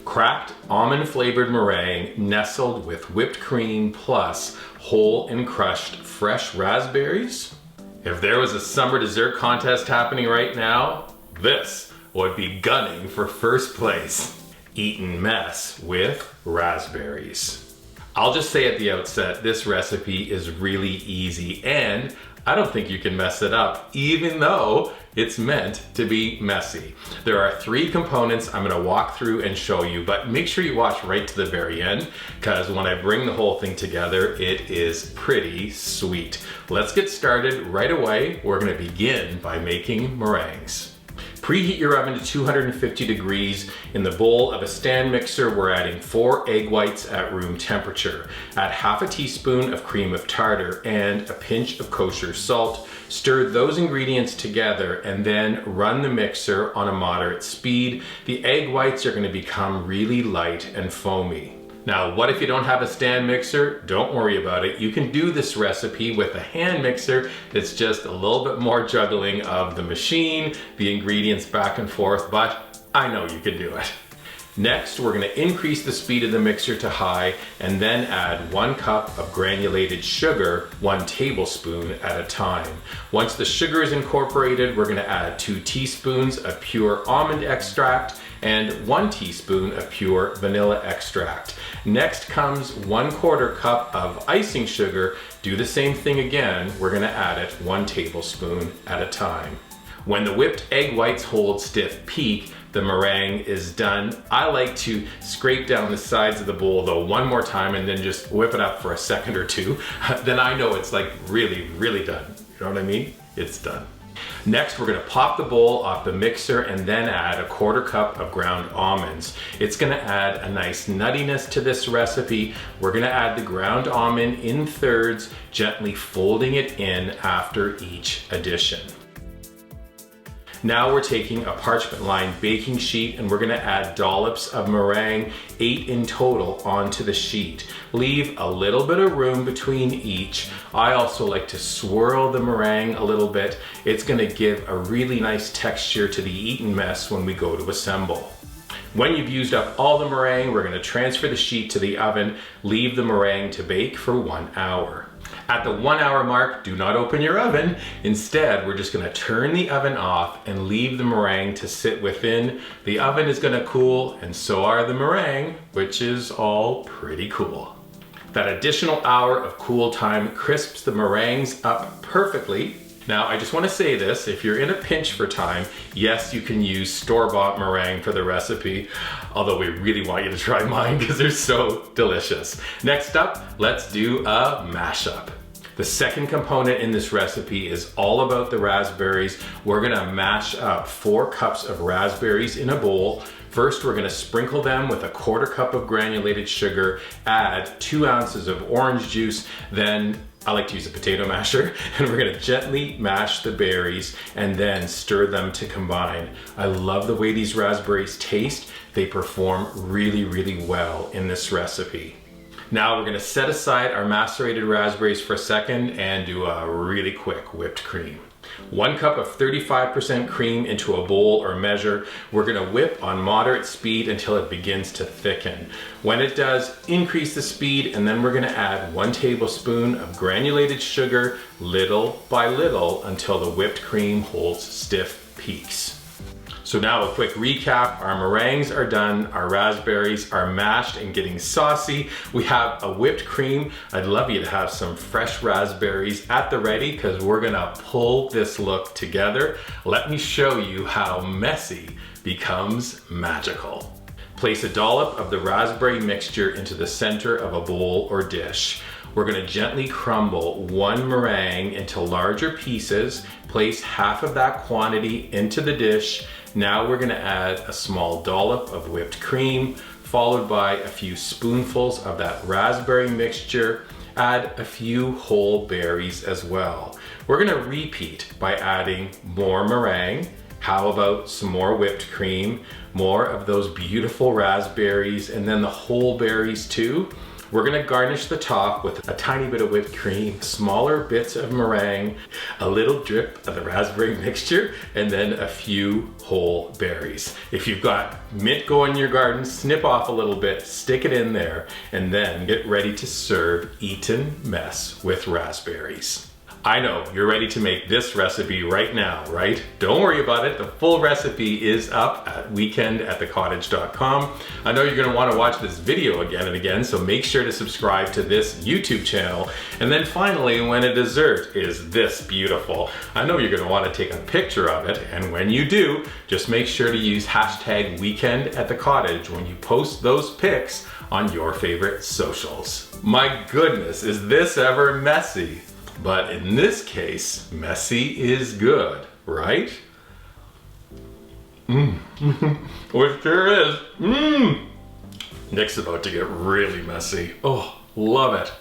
Cracked almond flavored meringue nestled with whipped cream plus whole and crushed fresh raspberries. If there was a summer dessert contest happening right now, this would be gunning for first place. Eton Mess with raspberries. I'll just say at the outset, this recipe is really easy and I don't think you can mess it up, even though it's meant to be messy. There are 3 components I'm gonna walk through and show you, but make sure you watch right to the very end, because when I bring the whole thing together, it is pretty sweet. Let's get started right away. We're gonna begin by making meringues. Preheat your oven to 250 degrees. In the bowl of a stand mixer, we're adding 4 egg whites at room temperature. Add half a teaspoon of cream of tartar and a pinch of kosher salt. Stir those ingredients together and then run the mixer on a moderate speed. The egg whites are going to become really light and foamy. Now, what if you don't have a stand mixer? Don't worry about it. You can do this recipe with a hand mixer. It's just a little bit more juggling of the machine, the ingredients back and forth, but I know you can do it. Next, we're gonna increase the speed of the mixer to high and then add 1 cup of granulated sugar, 1 tablespoon at a time. Once the sugar is incorporated, we're gonna add 2 teaspoons of pure almond extract and 1 teaspoon of pure vanilla extract. Next comes 1/4 cup of icing sugar. Do the same thing again. We're gonna add it 1 tablespoon at a time. When the whipped egg whites hold stiff peak, the meringue is done. I like to scrape down the sides of the bowl though 1 more time and then just whip it up for a second or 2. Then I know it's like really, really done. You know what I mean? It's done. Next, we're gonna pop the bowl off the mixer and then add 1/4 cup of ground almonds. It's gonna add a nice nuttiness to this recipe. We're gonna add the ground almond in thirds, gently folding it in after each addition. Now we're taking a parchment-lined baking sheet and we're gonna add dollops of meringue, 8 in total, onto the sheet. Leave a little bit of room between each. I also like to swirl the meringue a little bit. It's gonna give a really nice texture to the Eton mess when we go to assemble. When you've used up all the meringue, we're gonna transfer the sheet to the oven. Leave the meringue to bake for 1 hour. At the 1 hour mark, do not open your oven. Instead, we're just gonna turn the oven off and leave the meringue to sit within. The oven is gonna cool, and so are the meringue, which is all pretty cool. That additional hour of cool time crisps the meringues up perfectly. Now, I just want to say this, if you're in a pinch for time, yes, you can use store-bought meringue for the recipe, although we really want you to try mine because they're so delicious. Next up, let's do a mashup. The second component in this recipe is all about the raspberries. We're gonna mash up 4 cups of raspberries in a bowl. First, we're gonna sprinkle them with 1/4 cup of granulated sugar, add 2 ounces of orange juice, then I like to use a potato masher, and we're gonna gently mash the berries and then stir them to combine. I love the way these raspberries taste. They perform really, really well in this recipe. Now we're gonna set aside our macerated raspberries for a second and do a really quick whipped cream. 1 cup of 35% cream into a bowl or measure. We're gonna whip on moderate speed until it begins to thicken. When it does, increase the speed, and then we're gonna add 1 tablespoon of granulated sugar, little by little, until the whipped cream holds stiff peaks. So now a quick recap. Our meringues are done, our raspberries are mashed and getting saucy. We have a whipped cream. I'd love you to have some fresh raspberries at the ready because we're gonna pull this look together. Let me show you how messy becomes magical. Place a dollop of the raspberry mixture into the center of a bowl or dish. We're gonna gently crumble 1 meringue into larger pieces. Place half of that quantity into the dish. Now we're gonna add a small dollop of whipped cream, followed by a few spoonfuls of that raspberry mixture. Add a few whole berries as well. We're gonna repeat by adding more meringue. How about some more whipped cream, more of those beautiful raspberries, and then the whole berries too. We're gonna garnish the top with a tiny bit of whipped cream, smaller bits of meringue, a little drip of the raspberry mixture, and then a few whole berries. If you've got mint going in your garden, snip off a little bit, stick it in there, and then get ready to serve Eton Mess with raspberries. I know you're ready to make this recipe right now, right? Don't worry about it. The full recipe is up at weekendatthecottage.com. I know you're gonna wanna watch this video again and again, so make sure to subscribe to this YouTube channel. And then finally, when a dessert is this beautiful, I know you're gonna wanna take a picture of it. And when you do, just make sure to use hashtag weekendatthecottage when you post those pics on your favorite socials. My goodness, is this ever messy? But in this case, messy is good, right? It sure is. Nick's about to get really messy. Oh, love it.